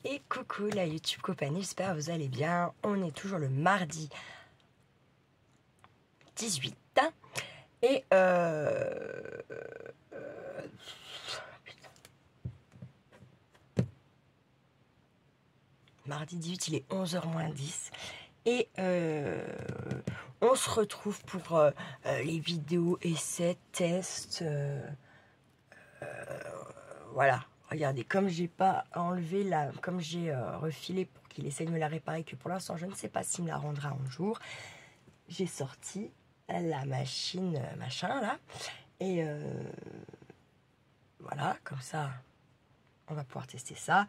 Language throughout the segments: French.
Et coucou la YouTube compagnie, j'espère que vous allez bien. On est toujours le mardi 18 et mardi 18, il est 11h moins 10 et on se retrouve pour les vidéos, essais, tests, voilà. Regardez, comme j'ai pas enlevé la, comme j'ai refilé pour qu'il essaye de me la réparer, que pour l'instant je ne sais pas s'il me la rendra un jour, j'ai sorti la machine machin là et voilà, comme ça on va pouvoir tester ça.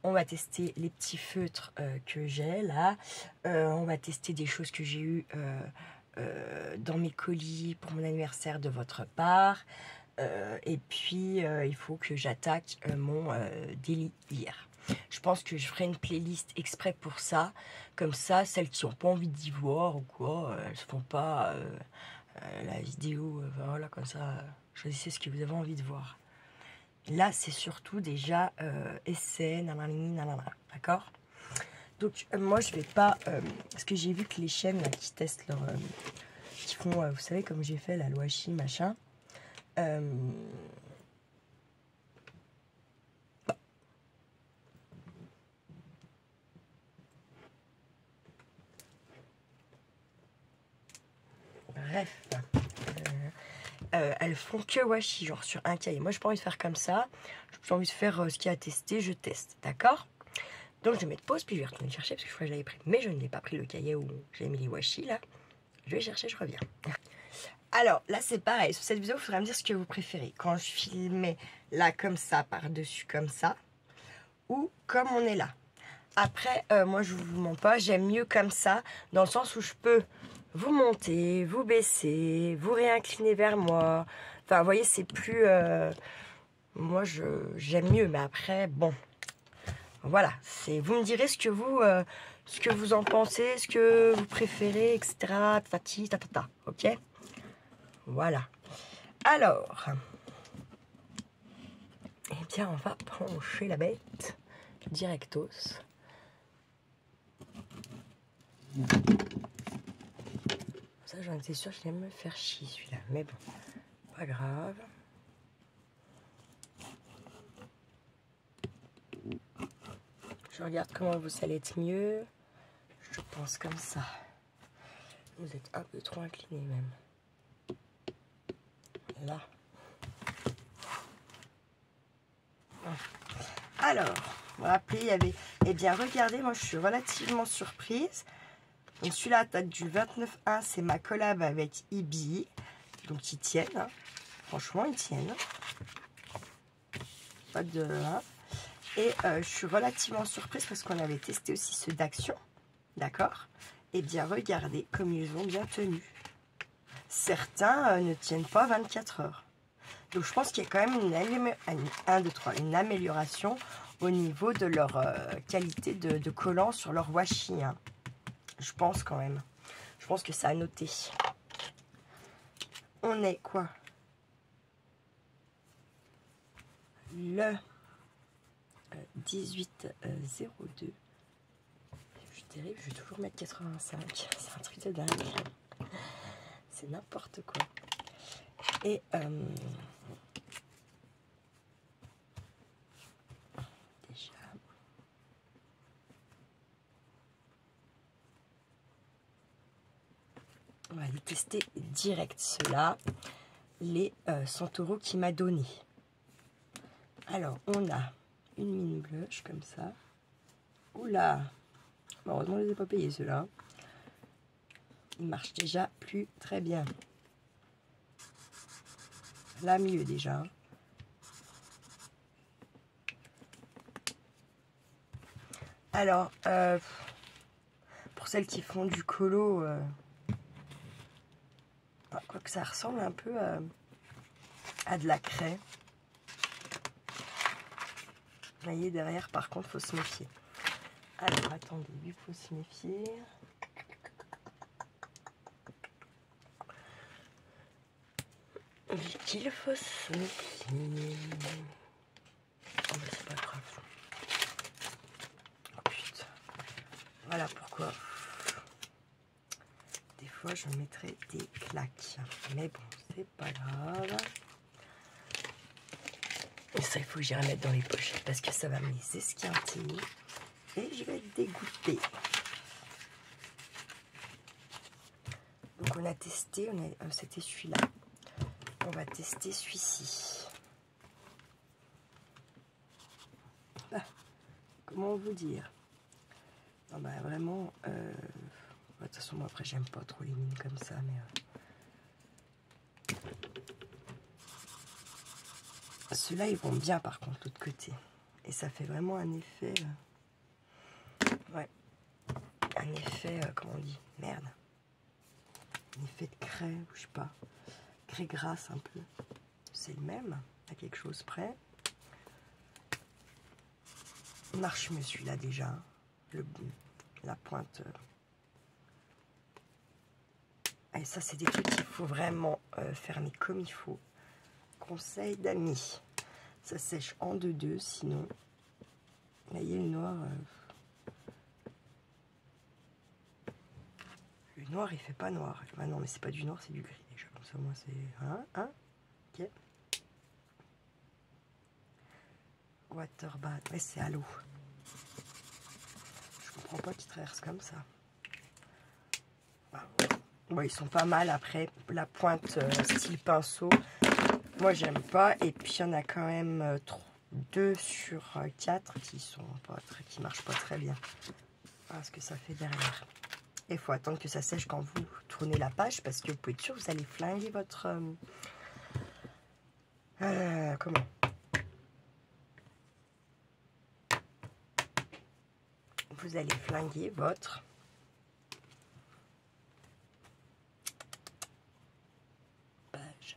On va tester les petits feutres que j'ai là. On va tester des choses que j'ai eues dans mes colis pour mon anniversaire de votre part. Et puis il faut que j'attaque mon daily hier. Je pense que je ferai une playlist exprès pour ça. Comme ça, celles qui n'ont pas envie d'y voir ou quoi, elles ne se font pas la vidéo. Voilà, comme ça, choisissez ce que vous avez envie de voir. Là, c'est surtout déjà essai, nanana, d'accord? Donc, moi, je vais pas... parce que j'ai vu que les chaînes là, qui testent leur... qui font, vous savez, comme j'ai fait, la Loachi, machin. Bref. Elles font que washi, genre sur un cahier. Moi, j'ai pas envie de faire comme ça. J'ai envie de faire ce qu'il y a à tester, je teste, d'accord? Donc, je vais mettre pause, puis je vais retourner chercher, parce que je crois que je l'avais pris. Mais je ne l'ai pas pris, le cahier où j'ai mis les washi, là. Je vais chercher, je reviens. Alors, là, c'est pareil. Sur cette vidéo, il faudra me dire ce que vous préférez. Quand je filmais là, comme ça, par-dessus, comme ça, ou comme on est là. Après, moi, je vous mens pas, j'aime mieux comme ça, dans le sens où je peux vous monter, vous baisser, vous réincliner vers moi. Enfin, vous voyez, c'est plus... moi, j'aime mieux, mais après, bon... Voilà, vous me direz ce que vous en pensez, ce que vous préférez, etc. Tatati, tatata, ok? Voilà. Alors, eh bien, on va pencher la bête directos. Ça, j'en étais sûre qu'il allait me faire chier celui-là, mais bon, pas grave. Je regarde comment vous allez être mieux. Je pense comme ça. Vous êtes un peu trop incliné même. Là. Alors, vous vous rappelez, il y avait... Eh bien, regardez, moi je suis relativement surprise. Donc celui-là date du 29/1, c'est ma collab avec Ibi. Donc ils tiennent. Hein. Franchement, ils tiennent. Pas de... Hein. Et je suis relativement surprise parce qu'on avait testé aussi ceux d'Action. D'accord? Et bien, regardez comme ils ont bien tenu. Certains ne tiennent pas 24 heures. Donc, je pense qu'il y a quand même une amélioration au niveau de leur qualité de collant sur leur washi. Hein. Je pense quand même. Je pense que ça a noté. On est quoi? Le 18/02. Je suis terrible, je vais toujours mettre 85. C'est un truc de dingue. C'est n'importe quoi. Et déjà, on va aller tester direct ceux-là, les Santoro qu'il m'a donné. Alors, on a une mini blush comme ça. Oula! Bon, heureusement, je ne les ai pas payés ceux-là. Ils marchent déjà plus très bien. Là, mieux déjà. Alors, pour celles qui font du colo, quoique ça ressemble un peu à de la craie. Vous voyez, derrière, par contre, il faut se méfier. Alors, attendez, il faut se méfier. Il faut se méfier. Oh, mais c'est pas grave. Voilà pourquoi. Des fois, je mettrai des claques. Mais bon, c'est pas grave. Et ça, il faut que j'y remette dans les pochettes parce que ça va me les esquinter. Et je vais être dégoûtée. Donc, on a testé. C'était celui-là. On va tester celui-ci. Ah, comment vous dire? Non, bah, vraiment... de toute façon, moi, après, j'aime pas trop les mines comme ça, mais... Ceux-là, ils vont bien, par contre, de l'autre côté. Et ça fait vraiment un effet... Ouais. Un effet, comment on dit? Merde. Un effet de craie, je sais pas. Craie grasse, un peu. C'est le même, à quelque chose près. Il marche mieux, celui-là, déjà. La pointe... Et ça, c'est des trucs qu'il faut vraiment fermer comme il faut. Conseil d'amis. Ça sèche en 2-2, sinon... Vous voyez, le noir... Le noir, il fait pas noir. Ah non, mais c'est pas du noir, c'est du gris déjà. Comme ça, moi, c'est... Hein ok. Waterbad. Mais c'est à l'eau. Je comprends pas qu'ils traversent comme ça. Bon, ils sont pas mal. Après, la pointe style pinceau, moi, j'aime pas. Et puis, il y en a quand même 2 sur 4 qui marchent pas très bien. Voilà ce que ça fait derrière. Et il faut attendre que ça sèche quand vous tournez la page, parce que vous pouvez être sûr, vous allez flinguer votre... comment? Vous allez flinguer votre... page.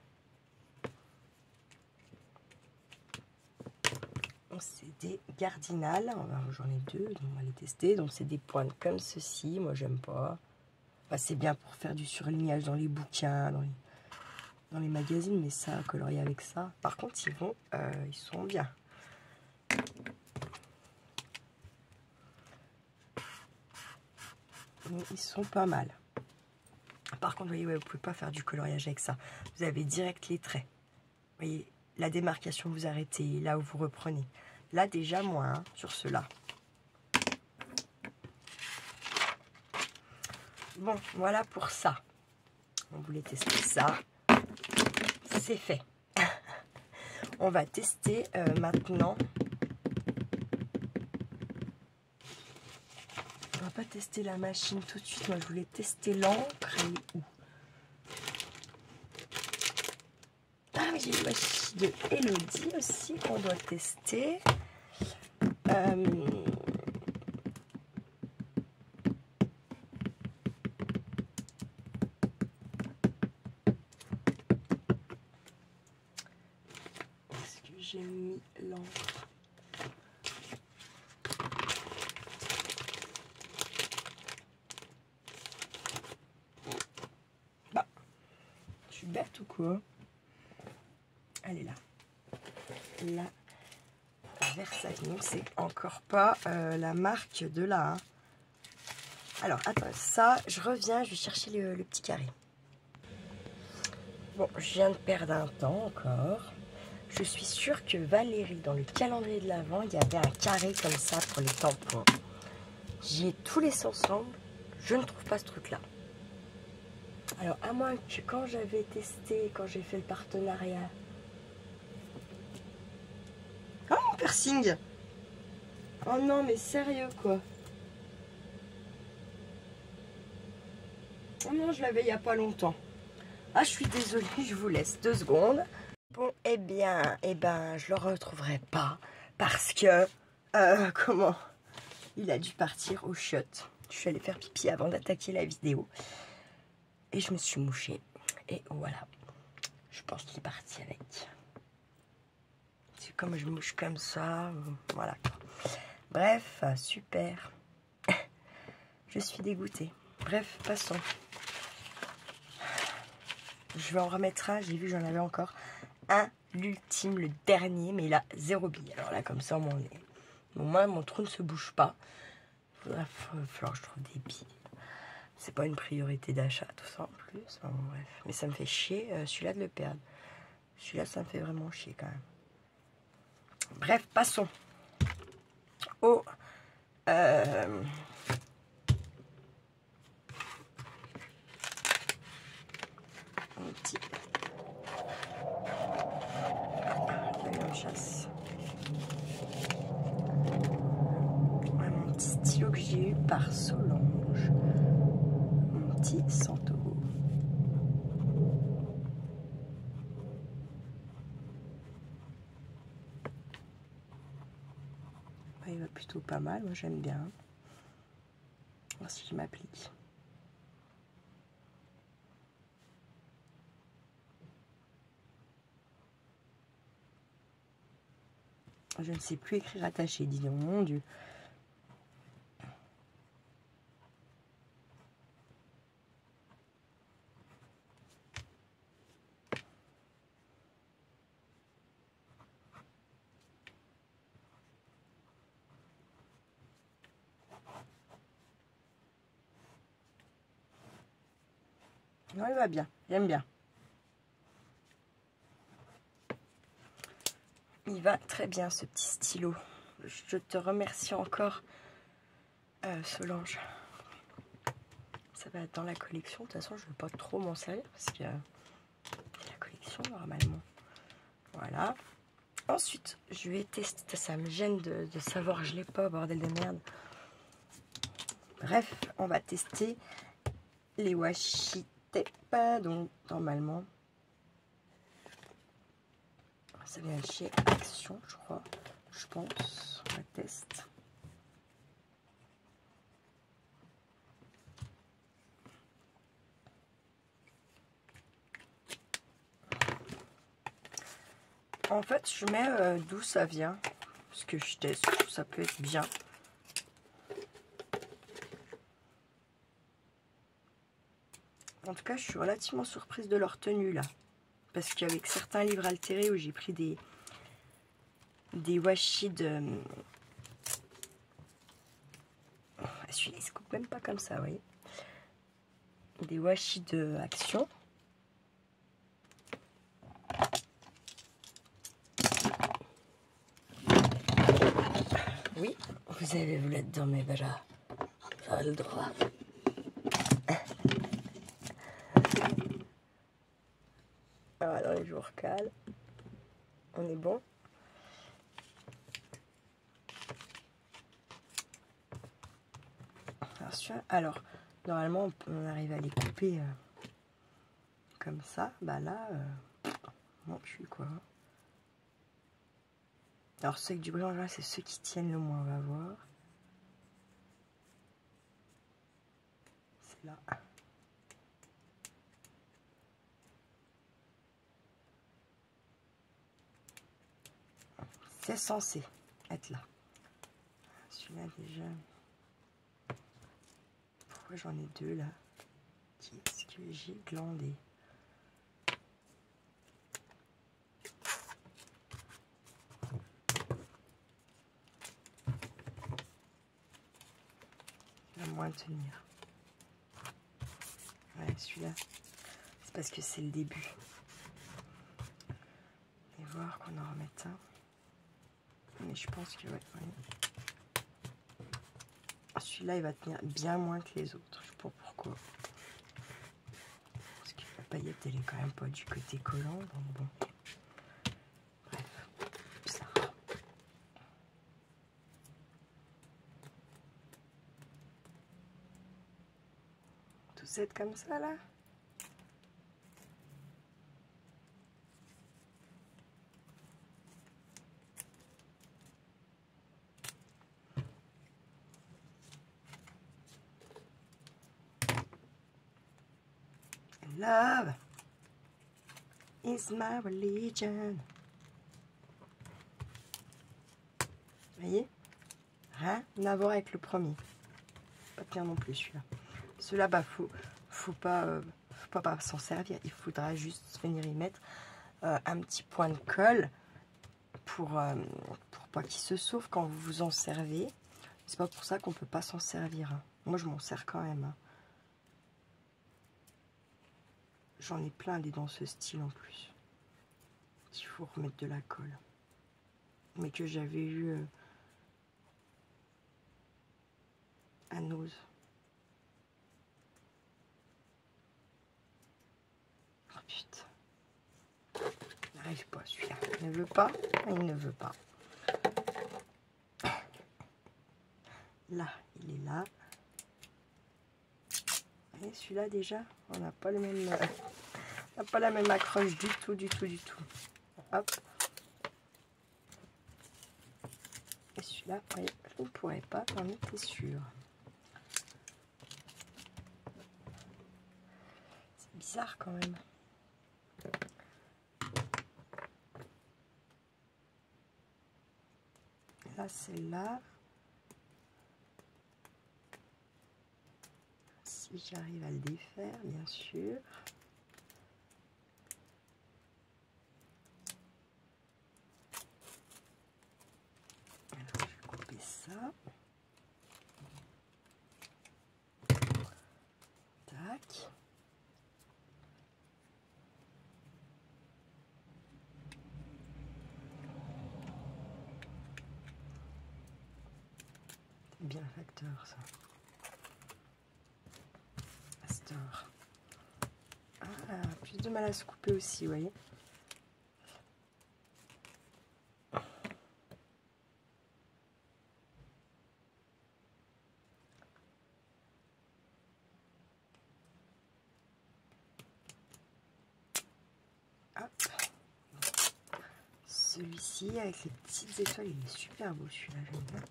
C'est des Gardinal. J'en ai 2, donc on va les tester. Donc c'est des pointes comme ceci. Moi, j'aime pas. Enfin, c'est bien pour faire du surlignage dans les bouquins, dans les magazines, mais ça, colorier avec ça. Par contre, ils sont bien. Mais ils sont pas mal. Par contre, vous voyez, ouais, vous pouvez pas faire du coloriage avec ça. Vous avez direct les traits. Vous voyez, la démarcation, vous arrêtez là où vous reprenez. Là, déjà, moins hein, sur ceux-là. Bon, voilà pour ça. On voulait tester ça. C'est fait. On va tester maintenant. On va pas tester la machine tout de suite. Moi, je voulais tester l'encre. Où? Ah oui, j'ai une machine de Elodie aussi qu'on doit tester. Est-ce que j'ai mis l'encre? Bah, je suis bête ou quoi? Elle est là. La Versailles. Donc, c'est encore pas la marque de là. Hein. Alors, attends, ça, je reviens, je vais chercher le petit carré. Bon, je viens de perdre un temps encore. Je suis sûre que Valérie, dans le calendrier de l'Avent, il y avait un carré comme ça pour les tampons. J'y ai tout laissé ensemble. Je ne trouve pas ce truc-là. Alors, à moins que quand j'avais testé, quand j'ai fait le partenariat... Oh, mon piercing! Oh non, mais sérieux, quoi. Oh non, je l'avais il n'y a pas longtemps. Ah, je suis désolée, je vous laisse 2 secondes. Bon, eh ben, je le retrouverai pas. Parce que, comment? Il a dû partir au shot. Je suis allée faire pipi avant d'attaquer la vidéo. Et je me suis mouchée. Et voilà. Je pense qu'il est parti avec. C'est comme je mouche comme ça. Voilà. Bref, super. Je suis dégoûtée. Bref, passons. Je vais en remettre un. J'ai vu, j'en avais encore un. L'ultime, le dernier. Mais il a 0 bille. Alors là, comme ça, au moins, mon trou ne se bouge pas. falloir que je trouve des billes. C'est pas une priorité d'achat, tout ça en plus. Bon, bref. Mais ça me fait chier, celui-là, de le perdre. Celui-là, ça me fait vraiment chier quand même. Bref, passons au... un petit... une chasse. Ouais, mon petit stylo que j'ai eu par Solange. Mon petit Santo. Il va plutôt pas mal, moi j'aime bien. On va voir si je m'applique. Je ne sais plus écrire attaché, dis donc, mon Dieu. Non, il va bien, j'aime bien. Il va très bien ce petit stylo. Je te remercie encore, Solange. Ça va être dans la collection. De toute façon, je ne vais pas trop m'en servir parce que c'est la collection normalement. Voilà. Ensuite, je vais tester. Ça me gêne de savoir, je l'ai pas, bordel de merde. Bref, on va tester les washi tape. Donc, normalement, ça vient de chez Action, je crois. Je pense. On va tester. En fait, je mets d'où ça vient. Parce que je teste, ça peut être bien. En tout cas, je suis relativement surprise de leur tenue là. Parce qu'avec certains livres altérés où j'ai pris des washi de... Celui-là, il se coupe même pas comme ça, vous voyez. Des washi de Action. Oui, vous avez voulu être dans mes bras. Vous avez le droit. Alors, dans les jours calmes, on est bon. Alors, normalement, on arrive à les couper comme ça. Bah là, bon, je suis quoi. Alors, ceux avec du blanc, là, c'est ceux qui tiennent le moins, on va voir. C'est là. C'est censé être là. Celui-là, déjà. Pourquoi j'en ai deux, là? Qu'est-ce que j'ai glandé? Il va moins tenir. Ouais, celui-là, c'est parce que c'est le début. Et voir qu'on en remette un. Mais je pense que, ouais. Celui-là, il va tenir bien moins que les autres. Je sais pas pourquoi. Parce que la paillette, elle est quand même pas du côté collant. Donc bon. Bref. Ça. Tout c'est comme ça, là. Love is my religion. Vous voyez? Rien à voir avec le premier. Pas bien non plus celui-là. Celui-là, bah, faut pas s'en servir. Il faudra juste venir y mettre un petit point de colle pour pas qu'il se sauve quand vous vous en servez. C'est pas pour ça qu'on peut pas s'en servir. Hein. Moi, je m'en sers quand même. Hein. J'en ai plein des dans ce style en plus. Il faut remettre de la colle. Mais que j'avais eu à Nose. Oh putain. Il n'arrive pas celui-là. Il ne veut pas. Il ne veut pas. Là, il est là. Et celui-là déjà, on n'a pas le même, on n'a pas la même accroche du tout, du tout, du tout. Hop. Et celui-là, je ne pourrais pas, j'en étais sûre. C'est bizarre quand même. Là, celle-là. Si j'arrive à le défaire, bien sûr. Alors, je vais couper ça. Tac. C'est bien facteur, ça. Ah, plus de mal à se couper aussi, vous voyez. Hop. Celui-ci avec les petites étoiles, il est super beau celui-là, j'aime bien.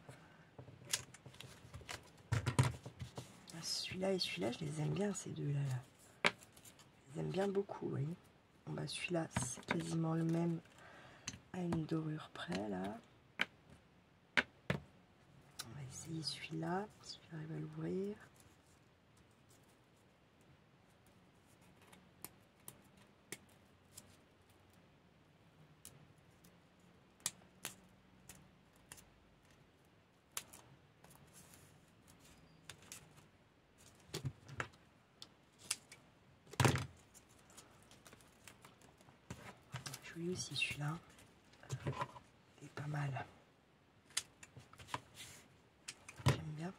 Celui-là et celui-là, je les aime bien ces deux-là. Là. Je les aime bien beaucoup, vous voyez. Bon, bah, celui-là, c'est quasiment le même à une dorure près, là. On va essayer celui-là, si j'arrive à l'ouvrir. Joli aussi celui-là. Il est pas mal. J'aime bien.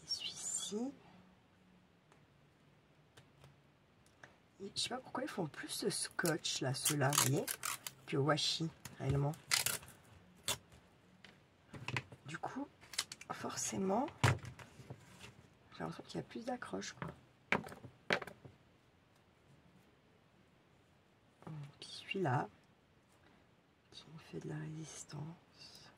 Celui-ci. Je sais pas pourquoi ils font plus de scotch là, ceux-là, vous voyez, que washi, réellement. Du coup, forcément, j'ai l'impression qu'il y a plus d'accroche, quoi. Puis celui-là, qui me fait de la résistance.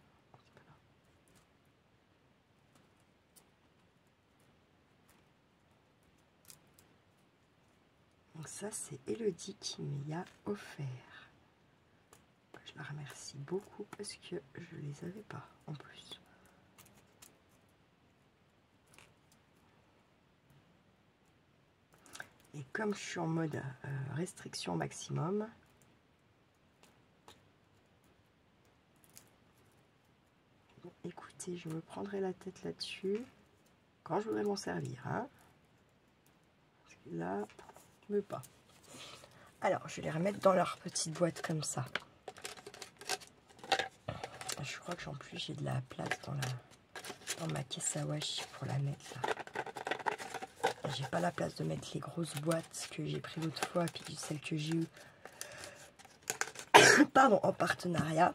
Donc ça, c'est Elodie qui m'y a offert. Je la remercie beaucoup parce que je les avais pas en plus. Et comme je suis en mode restriction maximum, bon, écoutez, je me prendrai la tête là-dessus quand je voudrais m'en servir. Hein, parce que là, je ne veux pas. Alors, je vais les remettre dans leur petite boîte comme ça. Je crois que en plus j'ai de la place dans ma caisse à washi pour la mettre là. J'ai pas la place de mettre les grosses boîtes que j'ai pris l'autre fois, puis celles que j'ai eu pardon, en partenariat.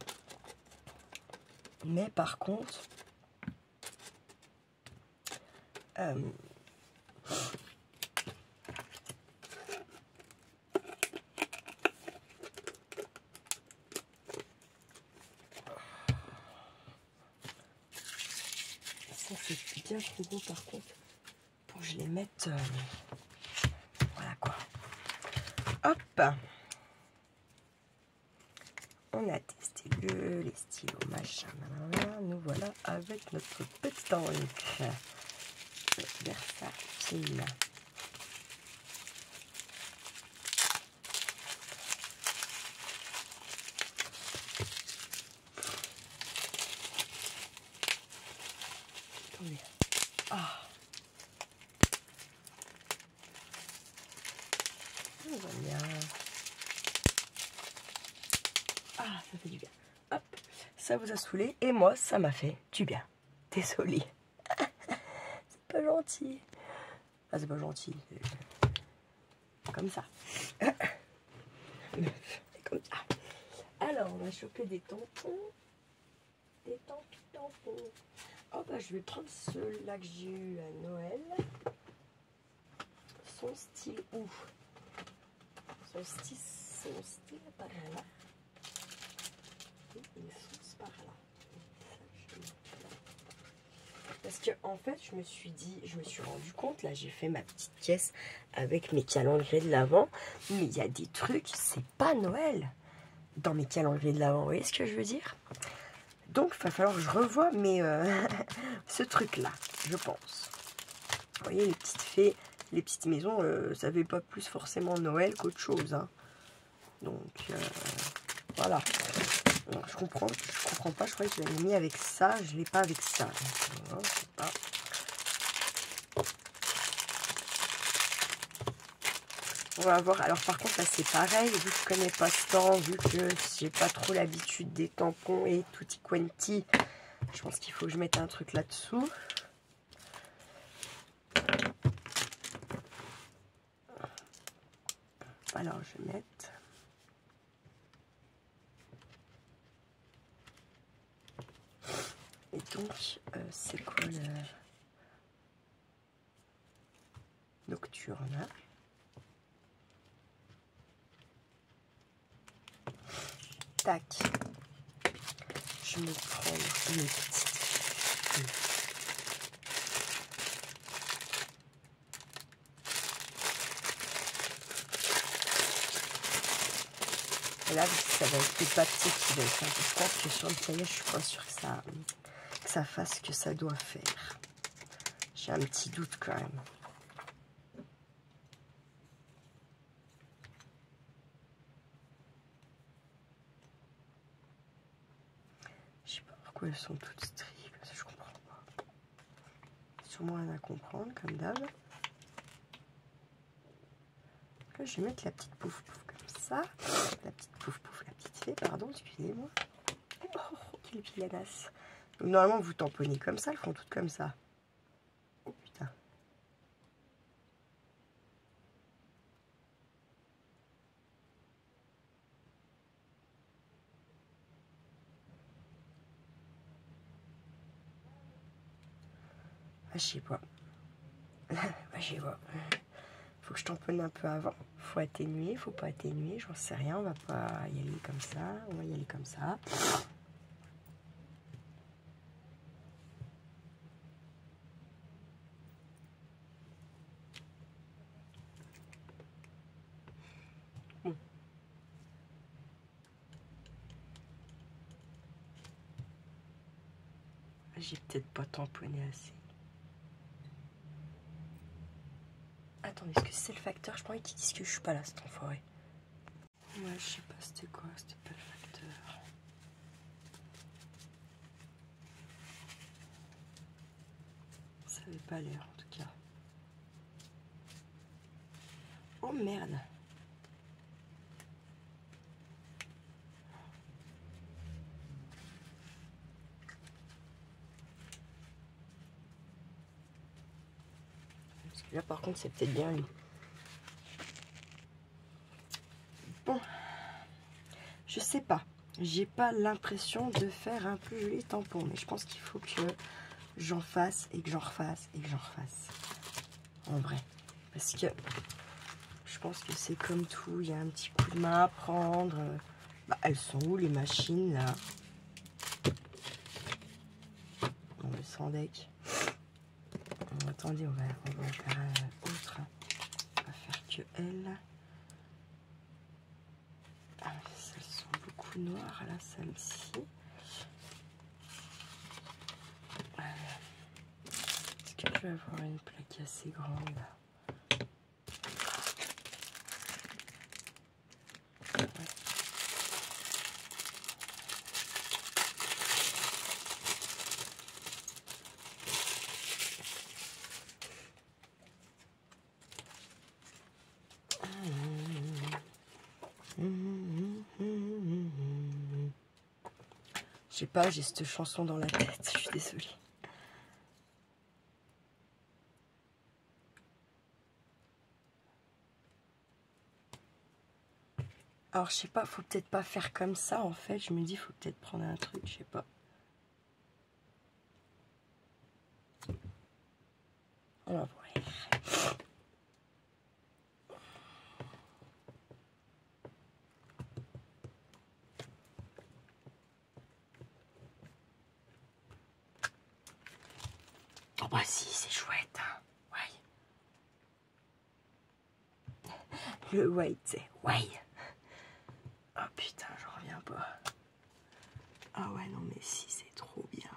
Mais par contre, ça c'est bien trop gros par contre. Pour que je les mette, voilà quoi. Hop. On a testé les stylos, machin, nous voilà avec notre petite encre versatile. Ah, ça fait du bien. Hop, ça vous a saoulé et moi, ça m'a fait du bien. Désolée. C'est pas gentil. Ah, c'est pas gentil. Comme ça. C'est comme ça. Alors, on va choper des tampons. Des tampons. Oh, bah, je vais prendre ceux-là que j'ai eu à Noël. Son style où? Son style par là. Et les sauces par là. Parce que en fait, je me suis rendu compte, là j'ai fait ma petite caisse avec mes calendriers de l'Avent, mais il y a des trucs, c'est pas Noël dans mes calendriers de l'Avent, vous voyez ce que je veux dire? Donc il va falloir que je revoie ce truc-là, je pense. Vous voyez, les petites fées, les petites maisons, ça fait pas plus forcément Noël qu'autre chose. Hein. Donc voilà. Non, je comprends pas, je croyais que je l'avais mis avec ça, je l'ai pas avec ça. Donc, je sais pas. On va voir. Alors par contre là c'est pareil, vu que je connais pas ce temps, vu que j'ai pas trop l'habitude des tampons et tutti quanti, je pense qu'il faut que je mette un truc là-dessous. Alors je vais mettre... Et donc c'est quoi le... Nocturne. Tac. Je me prends mes petites. Et là, ça va être le papier qui va être important, parce que sur le cahier, je suis pas sûre que ça fasse ce que ça doit faire. J'ai un petit doute quand même. Je sais pas pourquoi elles sont toutes striées, comme ça je comprends pas. Sûrement rien à comprendre, comme d'hab. Là, je vais mettre la petite pouf pouf comme ça. La petite pouf pouf, la petite fée, pardon, excusez-moi. Oh, quelle pilanasse. Normalement, vous tamponnez comme ça, elles font toutes comme ça. Oh putain. Ah, je sais pas. Je sais pas. Faut que je tamponne un peu avant. Faut atténuer, faut pas atténuer, j'en sais rien. On va pas y aller comme ça. On va y aller comme ça. Bon. J'ai peut-être pas tamponné assez. Attendez, est-ce que c'est le facteur? Je croyais qu'ils disent que je suis pas là, cet enfoiré. Ouais, je sais pas c'était quoi, c'était pas le facteur. Ça avait pas l'air en tout cas. Oh merde! Parce que là par contre c'est peut-être bien lui. Bon, je sais pas. J'ai pas l'impression de faire un plus joli tampon, mais je pense qu'il faut que j'en fasse et que j'en refasse et que j'en refasse. En vrai. Parce que je pense que c'est comme tout, il y a un petit coup de main à prendre. Bah, elles sont où les machines là? On le sans deck. Attendez, on va faire un autre. On va faire que elle. Ah, elles sont beaucoup noires là, celle-ci. Est-ce que je vais avoir une plaque assez grande là? Je sais pas, j'ai cette chanson dans la tête, je suis désolée. Alors, je sais pas, faut peut-être pas faire comme ça, en fait. Je me dis, faut peut-être prendre un truc, je sais pas. On va voir. Oh bah si, c'est chouette, hein. Ouais. Le white, c'est ouais. Oh putain, j'en reviens pas. Ah ouais, non mais si, c'est trop bien.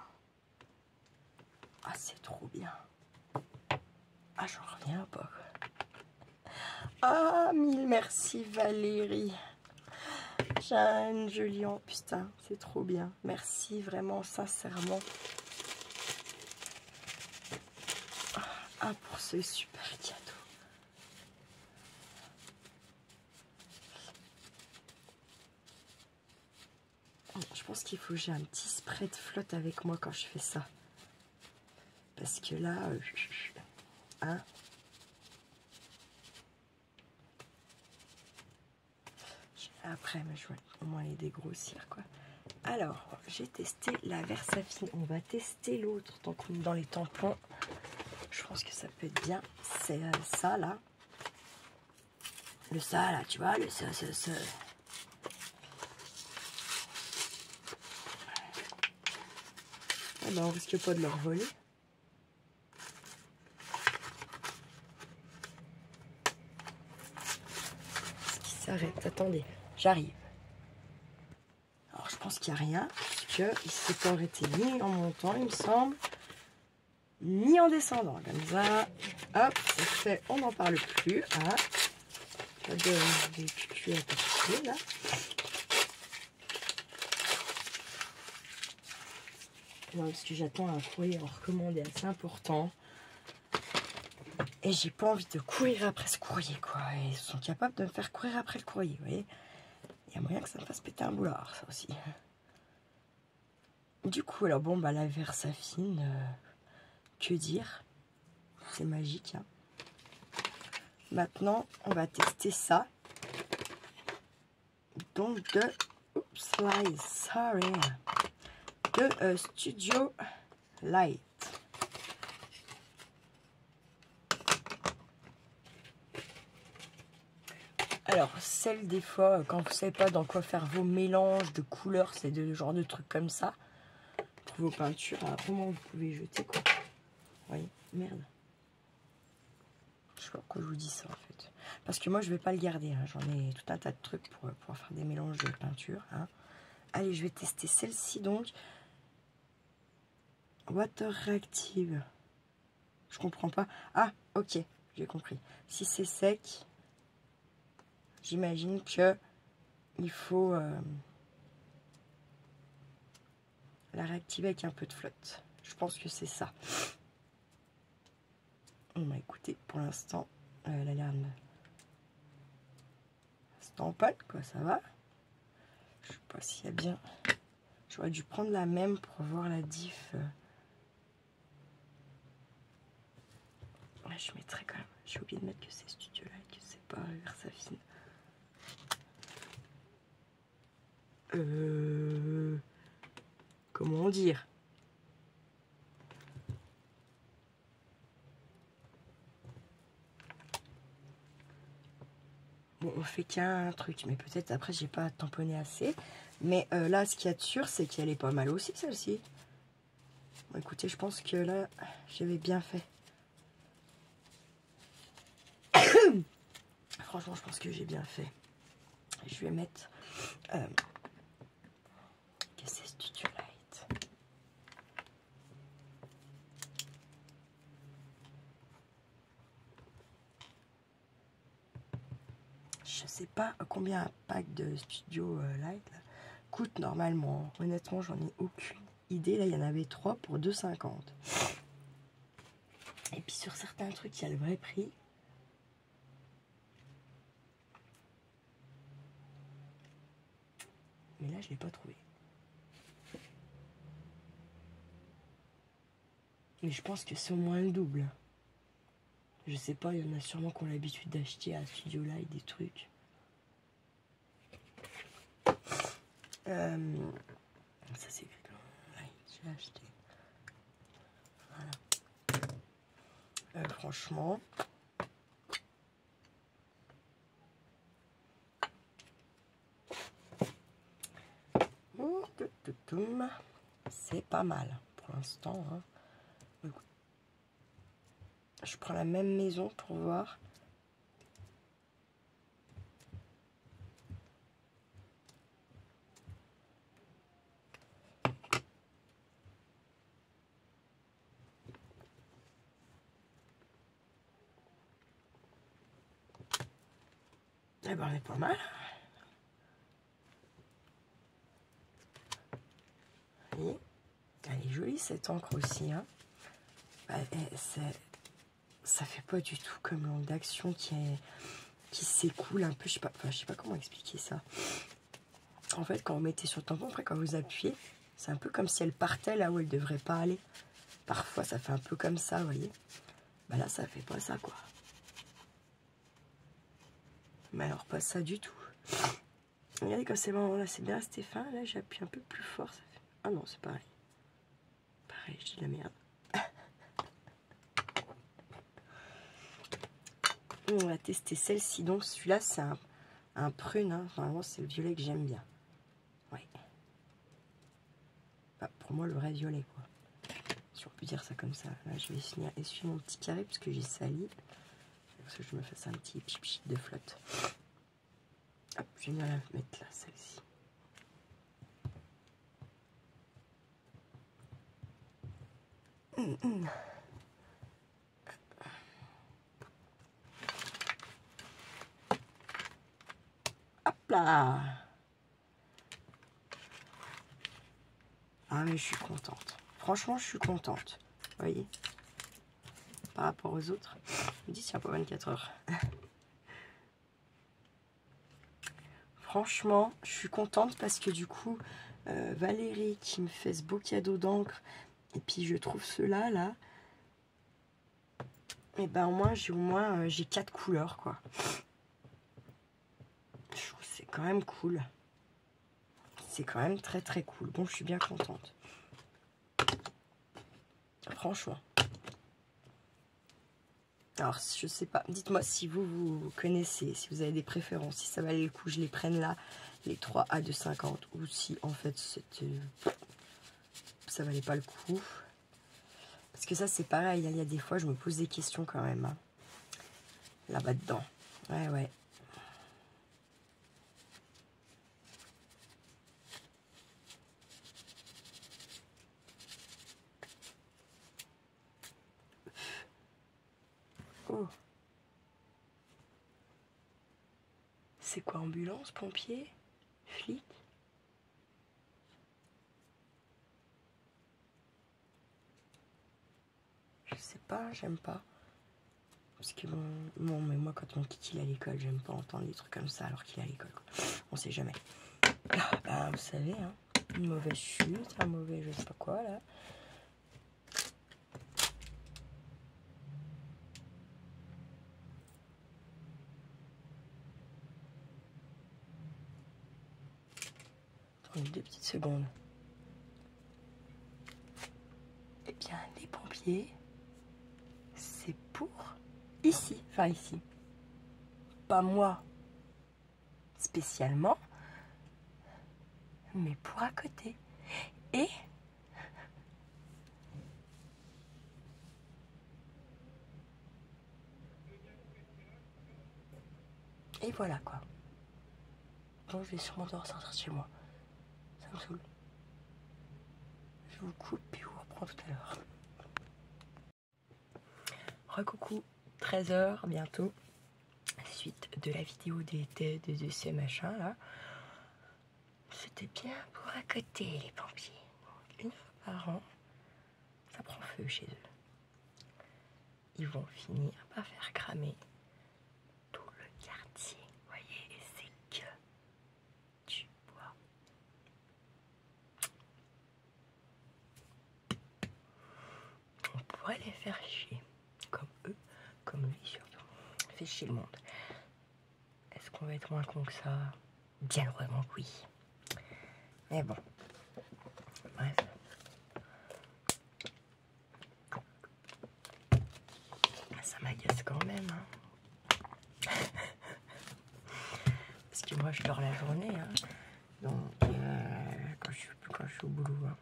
Ah, c'est trop bien. Ah, j'en reviens pas, quoi. Ah, mille merci Valérie. Jeanne, Julien, putain, c'est trop bien. Merci vraiment, sincèrement. Ah, pour ce super cadeau. Je pense qu'il faut que j'ai un petit spray de flotte avec moi quand je fais ça. Parce que là, hein. Après, mais je vais au moins les dégrossir, quoi. Alors, j'ai testé la Versafine. On va tester l'autre tant qu'on est dans les tampons. Je pense que ça peut être bien. C'est ça, là. Le ça, là, tu vois, le ça. Ah ben, on risque pas de leur voler. Est-ce qu'il s'arrête? Attendez, j'arrive. Alors, je pense qu'il n'y a rien, puisqu'il ne s'est pas arrêté ni en montant, il me semble, ni en descendant. Comme ça, hop, c'est fait, on n'en parle plus. Hein. Pas de cucu à partir, là. Non, parce que j'attends un courrier recommandé assez important. Et j'ai pas envie de courir après ce courrier, quoi. Et ils sont capables de me faire courir après le courrier, vous voyez. Il y a moyen que ça me fasse péter un boulard, ça aussi. Du coup, alors bon, bah la Versafine, que dire? C'est magique, hein. Maintenant, on va tester ça. Donc de... Oups, Light, sorry. De Studio Light. Alors, celle des fois, quand vous savez pas dans quoi faire vos mélanges de couleurs, c'est de genre de trucs comme ça. Pour vos peintures, alors, comment vous pouvez jeter, quoi. Vous voyez, merde. Je sais pas pourquoi je vous dis ça, en fait. Parce que moi, je vais pas le garder. Hein. J'en ai tout un tas de trucs pour pouvoir faire des mélanges de peinture. Hein. Allez, je vais tester celle-ci, donc. Water Reactive. Je comprends pas. Ah, ok, j'ai compris. Si c'est sec, j'imagine que il faut la réactiver avec un peu de flotte. Je pense que c'est ça. Bah écoutez, pour l'instant, elle a l'air de stamponne, quoi, ça va. Je sais pas s'il y a bien... J'aurais dû prendre la même pour voir la diff. Ouais, je mettrai quand même. J'ai oublié de mettre que c'est Studio Light, que c'est pas Versafine. Comment dire? Bon, on fait qu'un truc, mais peut-être après j'ai pas tamponné assez. Mais là, ce qu'il y a de sûr, c'est qu'elle est pas mal aussi, celle-ci. Bon, écoutez, je pense que là, j'avais bien fait. Franchement, je pense que j'ai bien fait. Je vais mettre... que c'est Studio Light. Je sais pas combien un pack de Studio Light là, coûte normalement. Honnêtement, j'en ai aucune idée. Là, il y en avait 3 pour 2,50. Et puis sur certains trucs, il y a le vrai prix. Mais là, je l'ai pas trouvé. Mais je pense que c'est au moins le double. Je sais pas, il y en a sûrement qui ont l'habitude d'acheter à Studio Light des trucs. Ça c'est écrit. Ouais, j'ai acheté. Voilà. Franchement. C'est pas mal pour l'instant. Hein. Je prends la même maison pour voir. Eh ben, on est pas mal. Et elle est jolie cette encre aussi. Hein. Ça fait pas du tout comme l'onde d'action qui s'écoule un peu. Je sais pas comment expliquer ça. En fait, quand vous mettez sur le tampon, après quand vous appuyez, c'est un peu comme si elle partait là où elle devrait pas aller. Parfois, ça fait un peu comme ça, vous voyez. Bah là, ça fait pas ça, quoi. Mais alors, pas ça du tout. Regardez comme c'est bon, là, c'est bien Stéphane. Là, j'appuie un peu plus fort. Ça fait... Ah non, c'est pareil. Pareil, je dis de la merde. On va tester celle-ci. Donc, celui-là, c'est un prune. Hein. Normalement, c'est le violet que j'aime bien. Ouais. Bah, pour moi, le vrai violet, quoi. Si on peut dire ça comme ça. Là, je vais finir essuyer mon petit carré parce que j'ai sali. Parce que je me fasse un petit pchit de flotte. Hop, je vais venir la mettre là, celle-ci. Hop là. Ah mais je suis contente. Franchement, je suis contente. Vous voyez, par rapport aux autres. Je me dis, tiens, pas 24 heures. Franchement, je suis contente parce que du coup, Valérie qui me fait ce beau cadeau d'encre, et puis je trouve ceux-là, là, et ben au moins j'ai 4 couleurs, quoi. Je trouve que c'est quand même cool. C'est quand même très très cool. Bon, je suis bien contente. Franchement. Alors, je sais pas. Dites-moi si vous connaissez, si vous avez des préférences, si ça valait le coup, je les prenne là, les 3 à 2,50, ou si en fait ça valait pas le coup. Parce que ça, c'est pareil. Il y a des fois, je me pose des questions quand même. Hein. Là-bas dedans. Ouais, ouais. Oh. C'est quoi, ambulance, pompier, flic? Je sais pas, j'aime pas. Parce que bon, mais moi, quand mon kiki est à l'école, j'aime pas entendre des trucs comme ça alors qu'il est à l'école. On sait jamais. Ah, bah, vous savez, hein, une mauvaise chute, un mauvais je sais pas quoi, là. Attendez 2 petites secondes. Eh bien, les pompiers, c'est pour ici, enfin ici. Pas moi spécialement, mais pour à côté. Et voilà quoi. Donc je vais sûrement devoir sortir de chez moi. Ça me saoule. Je vous coupe puis je vous reprends tout à l'heure. Recoucou, 13 h bientôt. Suite de la vidéo de ces machins là. C'était bien pour à côté les pompiers. Donc, une fois par an, ça prend feu chez eux. Ils vont finir par faire cramer tout le quartier. Vous voyez, et c'est que du bois. On faire chier. Comme eux, comme lui surtout. Fait chier le monde. Est-ce qu'on va être moins con que ça? Bien heureusement que oui. Mais bon. Bref. Ça m'agace quand même. Hein. Parce que moi je dors la journée. Hein. Donc quand je suis au boulot. Hein.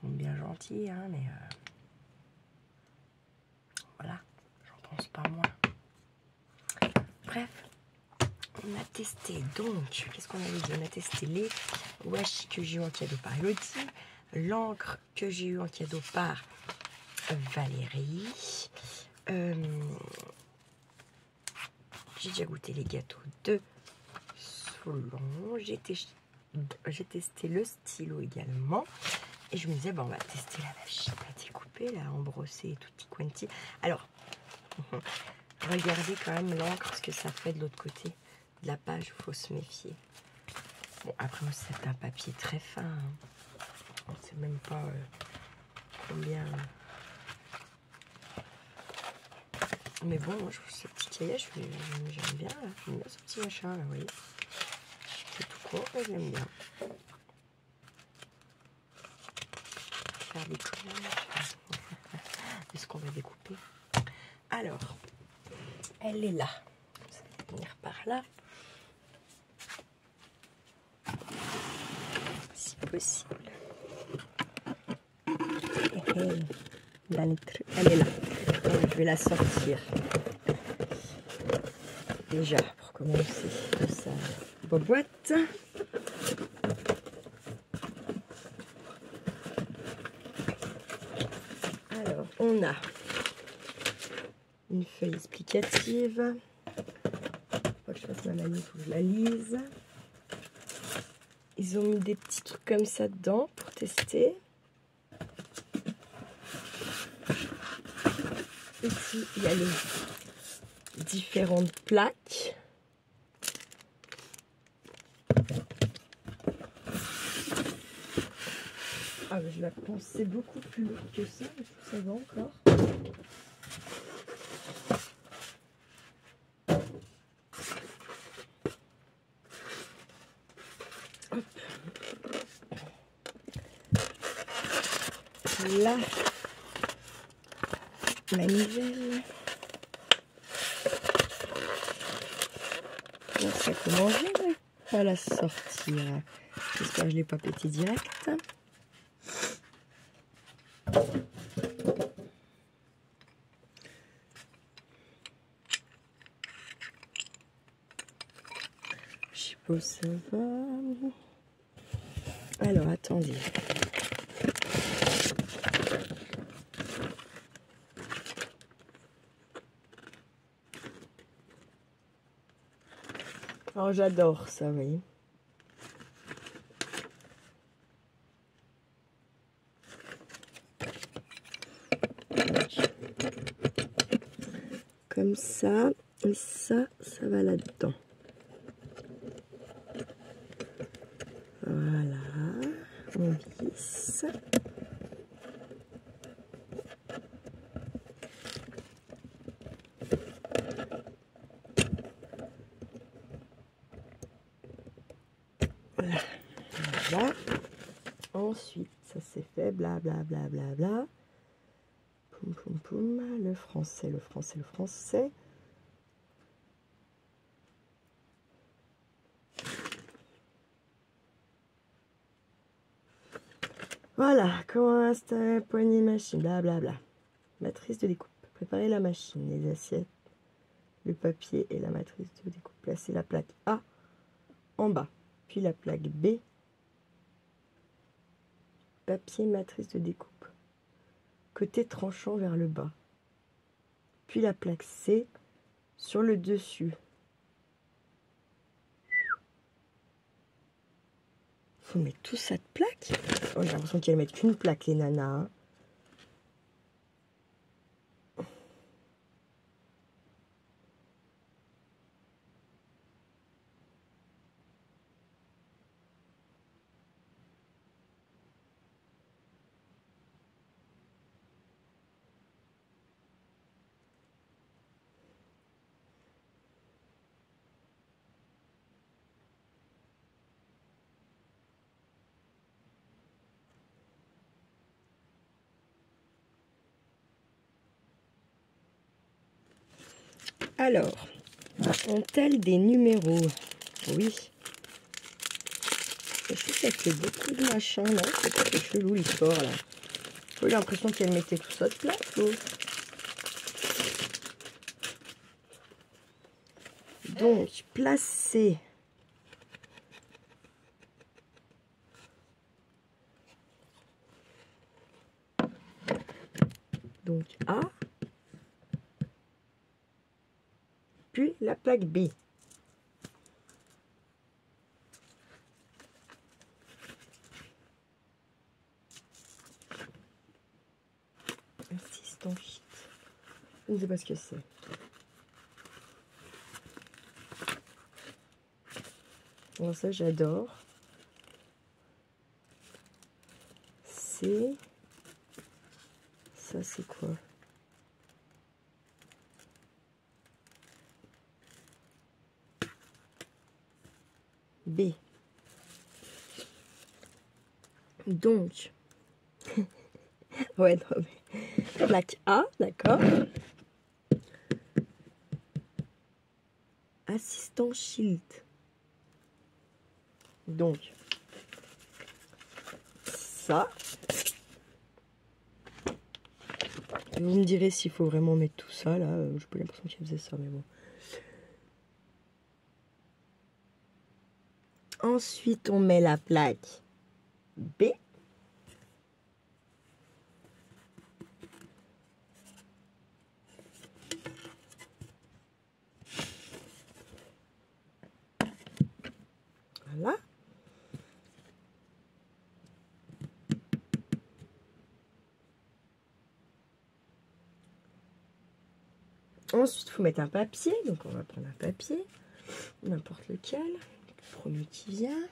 Donc bien gentil, hein, mais voilà, j'en pense pas moins. Bref, on a testé donc, qu'est-ce qu'on avait dit? On a testé les washi que j'ai eu en cadeau par Elodie, l'encre que j'ai eu en cadeau par Valérie. J'ai déjà goûté les gâteaux de Solon. J'ai testé le stylo également. Et je me disais, bon, on va tester la machine à découper, là, en brossé et tutti quanti. Alors, regardez quand même l'encre, ce que ça fait de l'autre côté de la page, il faut se méfier. Bon, après, c'est un papier très fin. Hein. On ne sait même pas combien. Mais bon, moi, je trouve ce petit cahier, j'aime bien. J'aime bien ce petit machin, là, vous voyez. C'est tout court, mais j'aime bien. Faire des collages. Est-ce qu'on va découper? Alors, elle est là. Vous allez venir par là. Si possible. Elle est là. Donc, je vais la sortir. Déjà, pour commencer, de sa boîte. Alors, on a une feuille explicative. Faut que je fasse ma manie, il faut que je la lise. Ils ont mis des petits trucs comme ça dedans pour tester. Ici, il y a les différentes plaques. Ah, mais je la pensais beaucoup plus lourde que ça, mais je trouve que ça va encore. Hop. Là, manivelle. Bon, ça comment je vais la sortir. J'espère que je ne l'ai pas pété direct. Je sais pas où ça va. Alors, attendez. Alors, j'adore ça, vous voyez. Comme ça, et ça va là-dedans. Voilà, on visse. Voilà. Voilà. Ensuite, ça c'est fait, bla bla bla bla bla. Poum poum poum, le français, le français, le français. Voilà, comment installer la poignée machine, bla bla bla. Matrice de découpe. Préparer la machine, les assiettes, le papier et la matrice de découpe. Placer la plaque A en bas, puis la plaque B. Papier, matrice de découpe. Côté tranchant vers le bas. Puis la plaque C sur le dessus. Faut mettre tout ça de plaque. Oh, j'ai l'impression qu'elles mettent qu'une plaque, les nanas. Hein. Alors, ont-elles des numéros? Oui. Je trouve qu'elle fait beaucoup de machin là. C'est pas que chelou l'histoire là. J'ai l'impression qu'elle mettait tout ça de place. Donc, placer. Donc A. Puis la plaque B. Assistant sheet. Je ne sais pas ce que c'est. Alors ça, j'adore. C'est... Ça, c'est quoi? B. Donc... ouais, non, mais... plaque A, d'accord. Assistant Shield. Donc, ça. Vous me direz s'il faut vraiment mettre tout ça, là. J'ai pas l'impression qu'il faisait ça, mais bon. Ensuite, on met la plaque B. Voilà. Ensuite, il faut mettre un papier. Donc, on va prendre un papier, n'importe lequel. Le premier qui vient.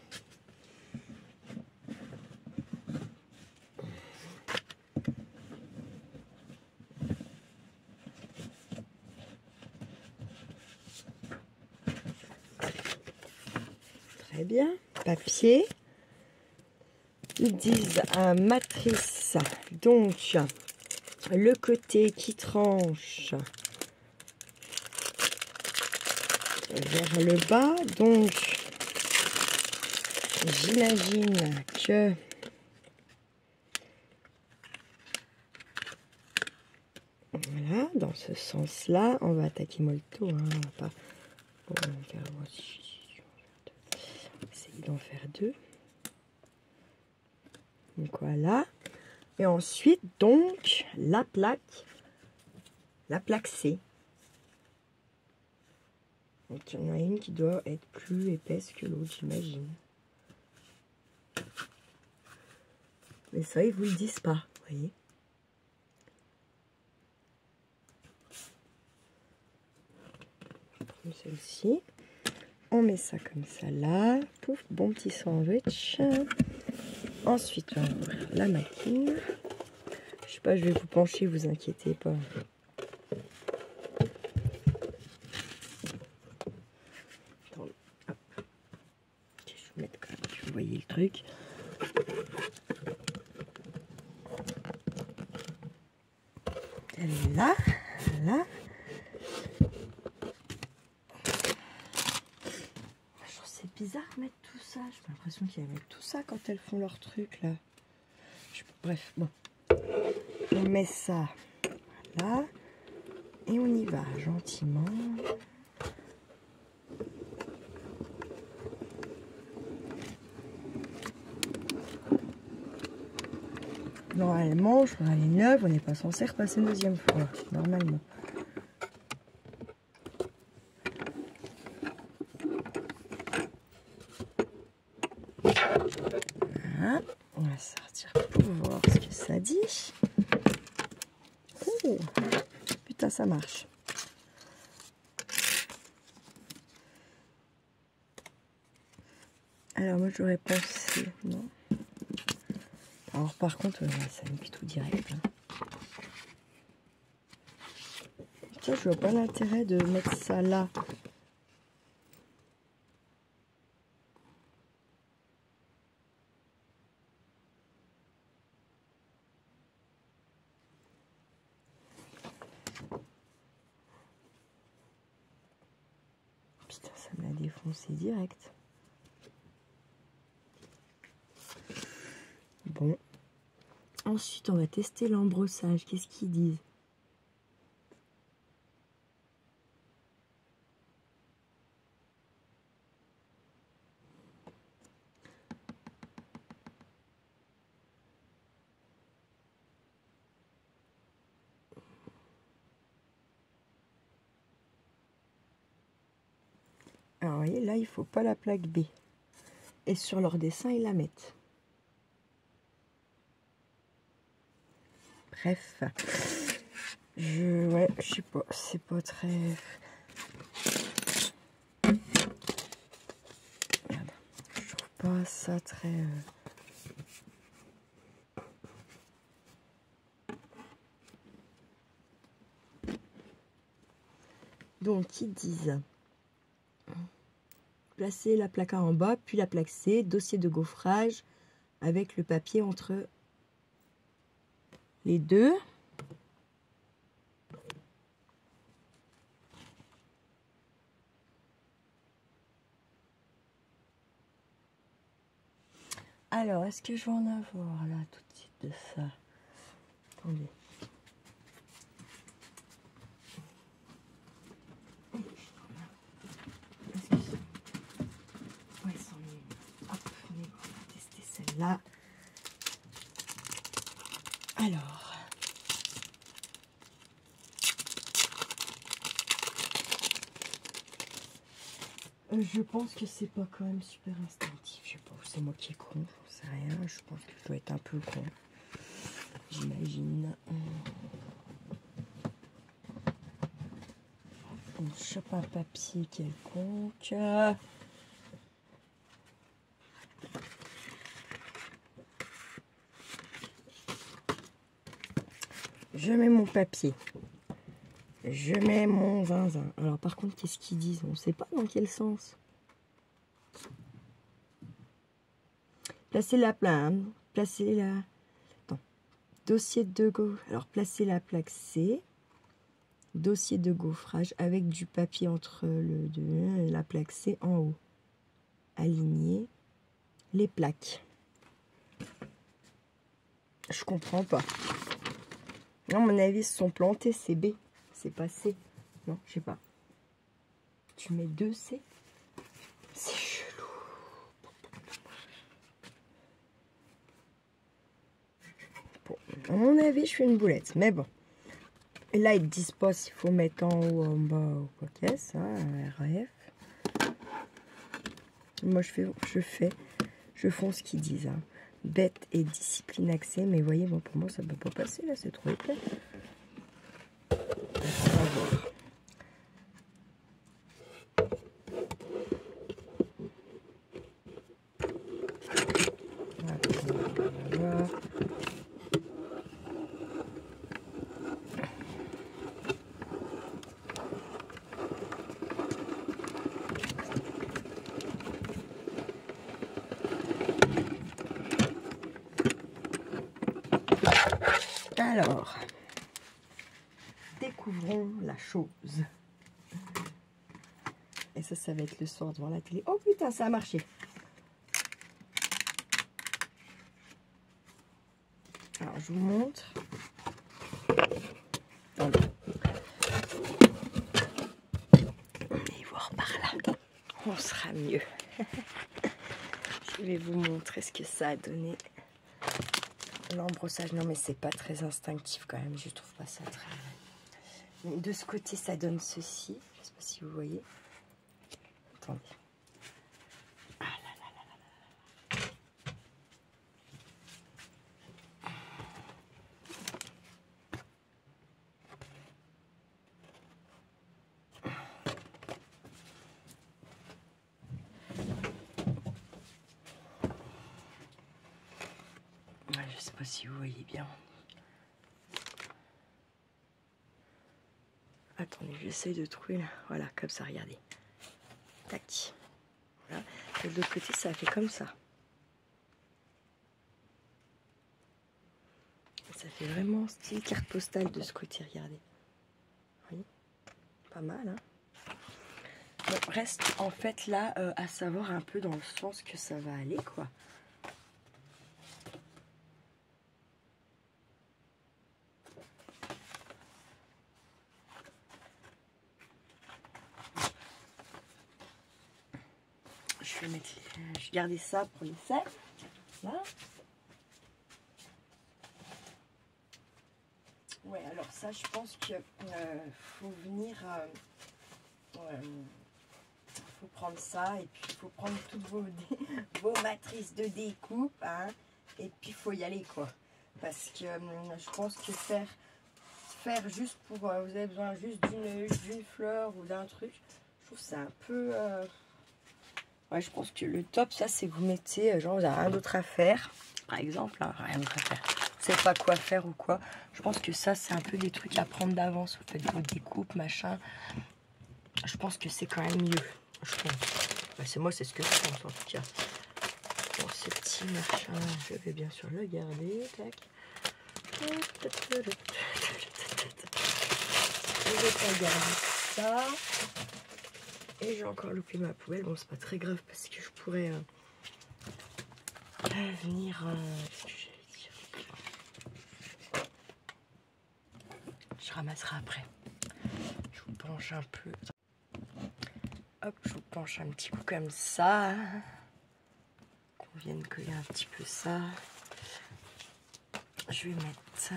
Très bien. Papier. Ils disent matrice. Donc, le côté qui tranche vers le bas. Donc, j'imagine que voilà, dans ce sens-là, on va attaquer molto. Hein, on va pas essayer d'en faire deux. Donc voilà. Et ensuite, donc, la plaque C. Donc il y en a une qui doit être plus épaisse que l'autre, j'imagine. Mais ça, ils vous le disent pas, vous voyez. Je prends celle-ci. On met ça comme ça là. Pouf, bon petit sandwich. Ensuite, on va ouvrir la machine. Je sais pas, je vais vous pencher, vous inquiétez pas. Attends, hop. Je vais vous mettre quand même, que vous voyez le truc. Elle est là, là. Je trouve c'est bizarre de mettre tout ça. J'ai l'impression qu'ils mettent tout ça quand elles font leur truc là. Bref, bon. On met ça là. Et on y va gentiment. Normalement, je ferai les 9, on n'est pas censé repasser une deuxième fois, normalement. Voilà. On va sortir pour voir ce que ça dit. Oh, putain, ça marche. Alors, moi, j'aurais pensé... Non. Alors, par contre, ça me pique tout direct. Hein. Tiens, je vois pas l'intérêt de mettre ça là. Putain, ça me l'a défoncé direct. Bon. Ensuite, on va tester l'embrossage. Qu'est-ce qu'ils disent? Alors, vous voyez, là, il ne faut pas la plaque B. Et sur leur dessin, ils la mettent. Bref. Ouais, je sais pas. C'est pas très... Merde. Je trouve pas ça très... Donc, ils disent... Placer la plaque A en bas, puis la plaque C, dossier de gaufrage avec le papier entre les deux. Alors, est-ce que je vais en avoir là tout de suite de ça? Attendez. Là. Alors, je pense que c'est pas quand même super instinctif. Je sais pas, c'est moi qui est con, j'en sais rien. Je pense que je dois être un peu con. J'imagine. On chope un papier quelconque. Je mets mon papier. Je mets mon zinzin. Alors par contre, qu'est-ce qu'ils disent? On ne sait pas dans quel sens. Placez la plaque. Placez la... Attends. Dossier de go. Alors placez la plaque C. Dossier de gaufrage avec du papier entre le 2 et la plaque C en haut. Aligner les plaques. Je comprends pas. Non, à mon avis, ils se sont plantés. C'est B. C'est pas C. Non, je sais pas. Tu mets 2 C. C'est chelou. Bon, à mon avis, je suis une boulette. Mais bon. Et là, ils te disent pas s'il faut mettre en haut, en bas ou quoi qu'est-ce. Hein, RF. Moi, je fonce ce qu'ils disent. Hein. Bête et discipline accès. Mais vous voyez, bon, pour moi, ça ne peut pas passer. Là, c'est trop épais. On va voir. Alors, découvrons la chose. Et ça va être le soir devant la télé. Oh putain, ça a marché. Alors, je vous montre. Attendez. On va voir par là. On sera mieux. Je vais vous montrer ce que ça a donné. L'embrossage, non mais c'est pas très instinctif quand même, je trouve pas ça très... Mais de ce côté ça donne ceci, je sais pas si vous voyez. Attendez. Ah là là là là là. Je sais pas si vous voyez bien. Attendez, j'essaye de trouver là. Voilà, comme ça, regardez. Tac. Voilà. Et de l'autre côté, ça a fait comme ça. Ça fait vraiment style carte postale de ce côté, regardez. Oui, pas mal, hein. reste en fait là à savoir un peu dans le sens que ça va aller, quoi. Je vais mettre, je vais garder ça pour les cercles. Là. Ouais, alors ça, je pense que faut venir, faut prendre ça et puis il faut prendre toutes vos matrices de découpe, hein, et puis il faut y aller, quoi. Parce que je pense que faire juste pour, vous avez besoin juste d'une fleur ou d'un truc, je trouve ça un peu, ouais, je pense que le top, ça, c'est que vous mettez, genre, vous avez rien d'autre à faire, par exemple, hein, rien d'autre à faire. Vous savez pas quoi faire ou quoi. Je pense que ça, c'est un peu des trucs à prendre d'avance. Vous faites vos découpes, machin. Je pense que c'est quand même mieux. Je pense. Bah, c'est moi, c'est ce que je pense, en tout cas. Bon, ce petit machin, je vais bien sûr le garder. Tac. Je vais pas garder ça. Et j'ai encore loupé ma poubelle. Bon, c'est pas très grave parce que je pourrais venir... qu'est-ce que j'allais dire? Je ramasserai après. Je vous penche un peu. Hop, je vous penche un petit coup comme ça. Qu'on vienne coller un petit peu ça. Je vais mettre ça.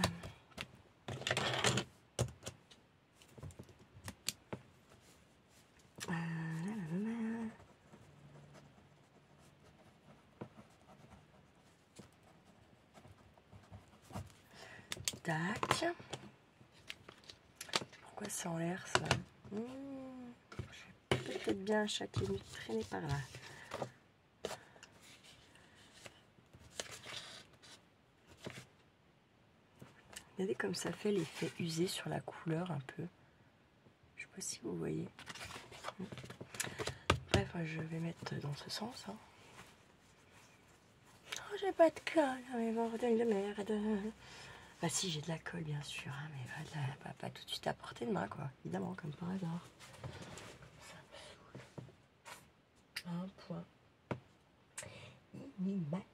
Tac. Pourquoi c'est en l'air ça? Je vais peut-être bien chaque minute traîner par là. Regardez comme ça fait l'effet usé sur la couleur un peu. Je sais pas si vous voyez. Bref, je vais mettre dans ce sens. Hein. Oh, j'ai pas de colle, mais bordel de merde. Bah si, j'ai de la colle bien sûr, hein, mais pas tout de suite à portée de main, quoi. Évidemment, comme par hasard. Ça me saoule. Un point. Inimaginable.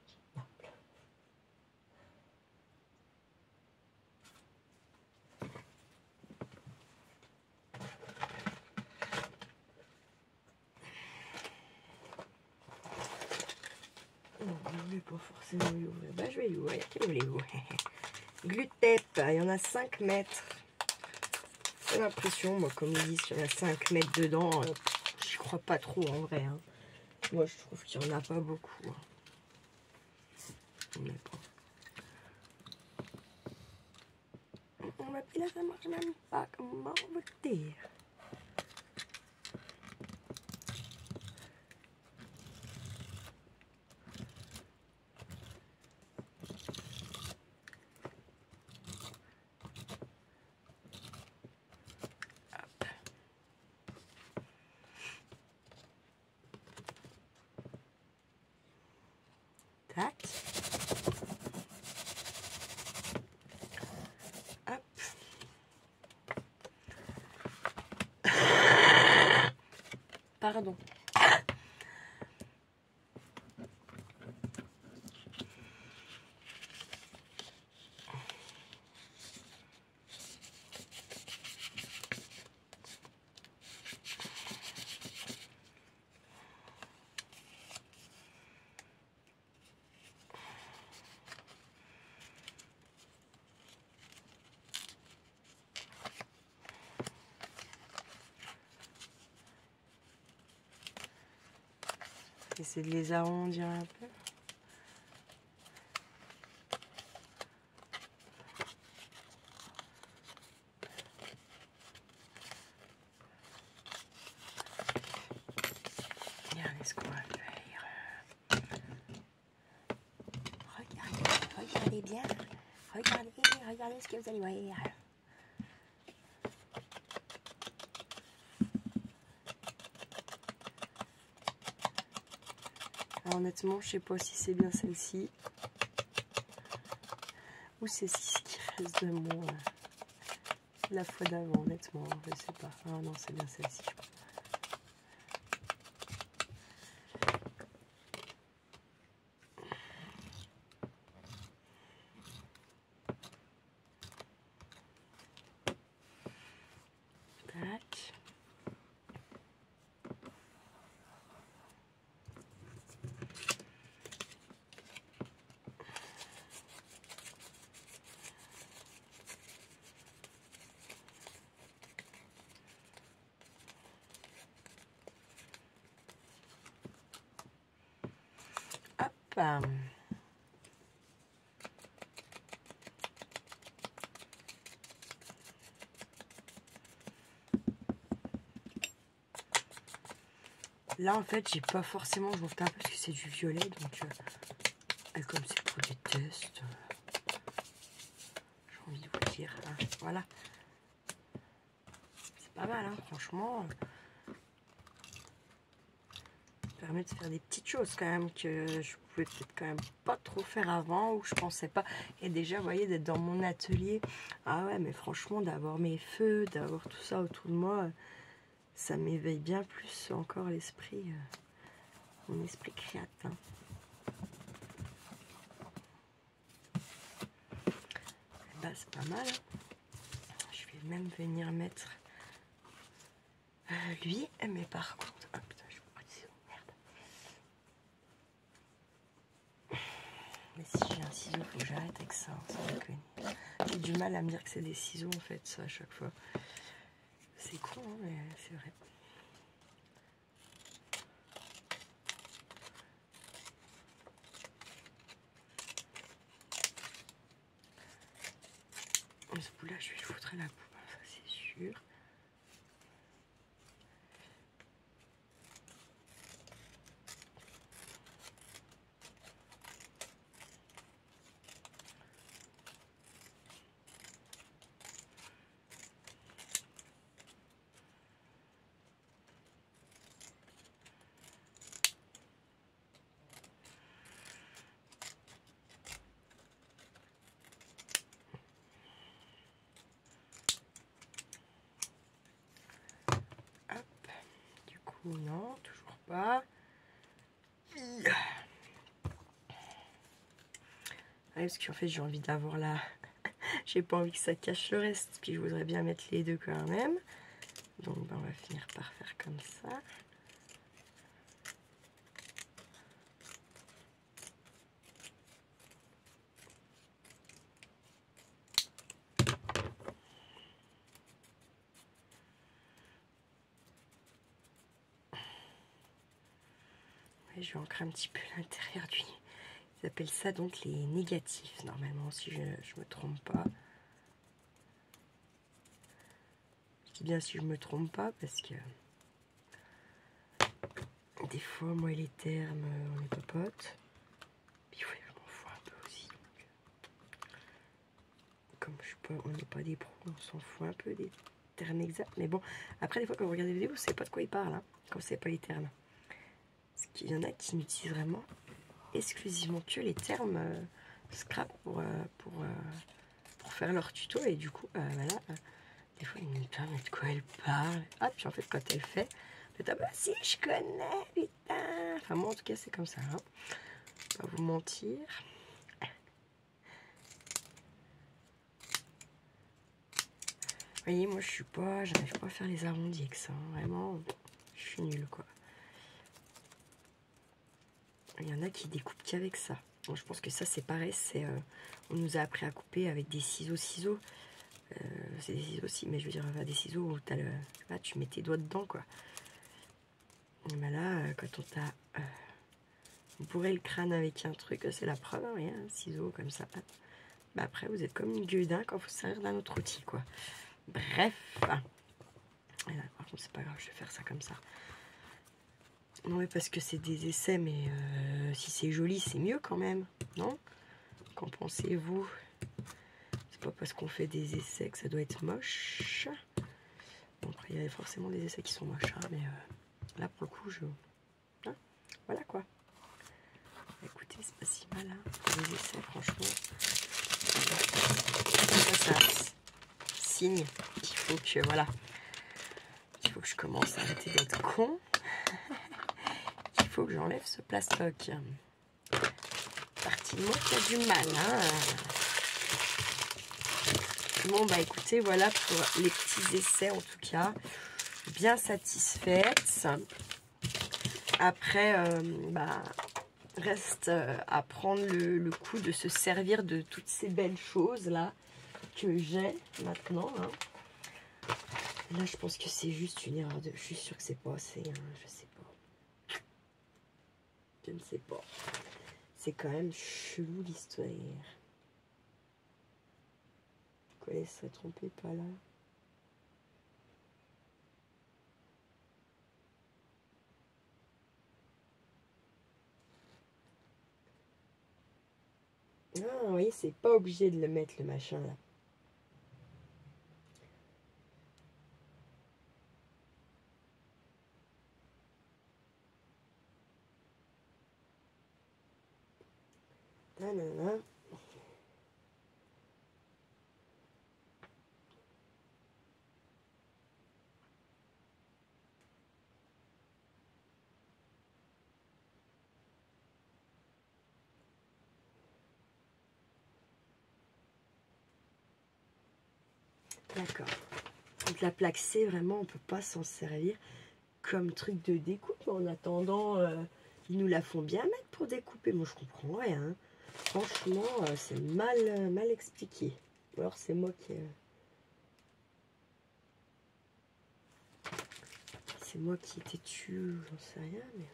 Non, je ne vais pas forcément l'ouvrir. Bah je vais l'ouvrir. Quel voulez-vous? Glutep, il y en a 5 mètres. J'ai l'impression, moi, comme ils disent, qu'il y en a 5 mètres dedans. J'y crois pas trop en vrai. Hein. Moi, je trouve qu'il n'y en a pas beaucoup. Hein. Mais puis là, ça marche même pas. Comment vous dire? Tac. Hop. Pardon. Essayer de les arrondir un peu. Regardez ce qu'on va faire. Regardez bien. Regardez ce que vous allez voir. Alors, honnêtement, je sais pas si c'est bien celle-ci ou c'est ce qui reste de moi la fois d'avant, honnêtement, je sais pas. Ah non, c'est bien celle-ci, je crois. Là, en fait, j'ai pas forcément, je m'en fous un peu parce que c'est du violet, donc comme c'est pour des tests, j'ai envie de vous dire, hein, voilà. C'est pas mal, hein, franchement. Ça permet de faire des petites choses quand même que je pouvais peut-être quand même pas trop faire avant, ou je pensais pas. Et déjà, vous voyez, d'être dans mon atelier, ah ouais, mais franchement, d'avoir mes feux, d'avoir tout ça autour de moi, ça m'éveille bien plus encore l'esprit. Mon esprit créatif. Bah, c'est pas mal. Je vais même venir mettre lui. Mais par contre, ah putain, je prends des ciseaux, merde. Mais si j'ai un ciseau, faut que j'arrête avec ça. Ça déconne. J'ai du mal à me dire que c'est des ciseaux en fait, ça à chaque fois. C'est con, hein, mais c'est vrai. Ce bout-là, je vais le foutre à la poubelle, ça c'est sûr. Hop, du coup, non, toujours pas. Ouais, parce qu'en fait, j'ai envie d'avoir la... J'ai pas envie que ça cache le reste, puis je voudrais bien mettre les deux quand même. Donc, ben, on va finir par faire comme ça. Et je vais ancrer un petit peu l'intérieur du... Ils appellent ça donc les négatifs, normalement, si je me trompe pas. Je dis bien si je me trompe pas, parce que des fois, moi et les termes, on les papote. Puis ouais, je m'en fous un peu aussi. Donc, comme je suis pas, on n'est pas des pros, on s'en fout un peu des termes exacts. Mais bon, après, des fois, quand vous regardez des vidéos, vous savez pas de quoi ils parlent, hein, quand vous savez pas les termes. Parce qu'il y en a qui n'utilisent vraiment exclusivement que les termes scrap pour faire leur tuto, et du coup voilà, des fois ils me disent mais de quoi elle parle, ah puis en fait quand elle fait ah bah si je connais putain, enfin moi en tout cas c'est comme ça, hein. Pas vous mentir. Vous voyez, moi j'arrive pas à faire les arrondis avec ça, hein. Vraiment je suis nulle quoi. Il y en a qui découpent qu'avec ça. Bon, je pense que ça c'est pareil, c'est on nous a appris à couper avec des ciseaux. C'est des ciseaux aussi, mais je veux dire des ciseaux où t'as là, tu mets tes doigts dedans quoi. Mais là, quand on t'a bourré le crâne avec un truc, c'est la preuve, hein, rien, un ciseau comme ça. Bah après vous êtes comme une gueudin quand vous servir d'un autre outil quoi. Bref. Et là, par contre c'est pas grave, je vais faire ça comme ça. Non mais parce que c'est des essais, mais si c'est joli c'est mieux quand même, non? Qu'en pensez-vous? C'est pas parce qu'on fait des essais que ça doit être moche. Bon, après il y a forcément des essais qui sont moches, hein, mais là pour le coup hein, voilà quoi. Écoutez, c'est pas si mal, hein, les essais franchement. Ça signe qu'il faut que voilà, il faut que je commence à arrêter d'être con. Il faut que j'enlève ce plastoc. Partie de moi qui a du mal, hein. Bon bah écoutez, voilà pour les petits essais en tout cas, bien satisfaite. Après bah reste à prendre le coup de se servir de toutes ces belles choses là que j'ai maintenant, hein. Là je pense que c'est juste une erreur de... Je suis sûre que c'est pas assez, hein. Je sais pas. Je ne sais pas. C'est quand même chelou l'histoire. Pourquoi elle serait trompée pas là? Ah oui, c'est pas obligé de le mettre le machin là. Nanana. D'accord. Donc la plaque C, vraiment, on peut pas s'en servir comme truc de découpe. En attendant, ils nous la font bien mettre pour découper. Moi, je comprends rien. Hein. Franchement, c'est mal expliqué. Ou alors c'est moi qui... c'est moi qui étais têtu, j'en sais rien, mais...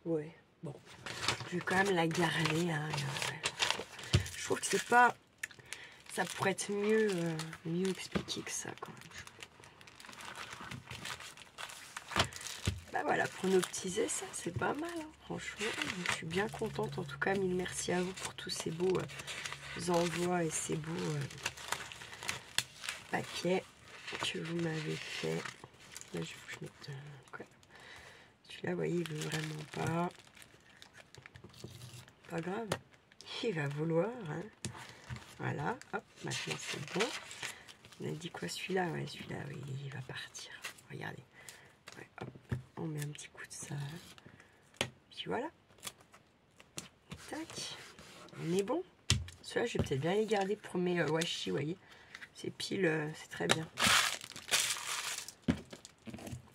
Ouais, bon. Je vais quand même la garder. Hein. Je trouve que c'est pas... Ça pourrait être mieux expliqué que ça, quand même. Bah voilà, pour nos petits essais, c'est pas mal, hein, franchement. Je suis bien contente. En tout cas, mille merci à vous pour tous ces beaux envois et ces beaux paquets que vous m'avez fait. Là, je vais vous mettre... quoi. Celui-là, vous voyez, il veut vraiment pas. Pas grave. Il va vouloir, hein. Voilà, hop, maintenant c'est bon. On a dit quoi celui-là? Ouais, celui-là, oui, il va partir. Regardez. Ouais, hop, on met un petit coup de ça. Puis voilà. Tac. On est bon. Ceux-là, je vais peut-être bien les garder pour mes washi, vous voyez. Ces piles, c'est très bien.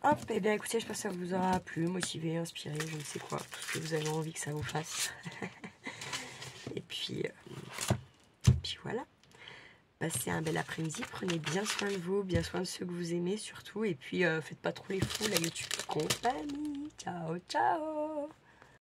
Hop, et bien écoutez, j'espère que ça vous aura plu, motivé, inspiré, je ne sais quoi. Tout ce que vous avez envie que ça vous fasse. Et puis voilà. Passez un bel après-midi, prenez bien soin de vous, bien soin de ceux que vous aimez surtout. Et puis faites pas trop les fous, la YouTube compagnie. Ciao, ciao.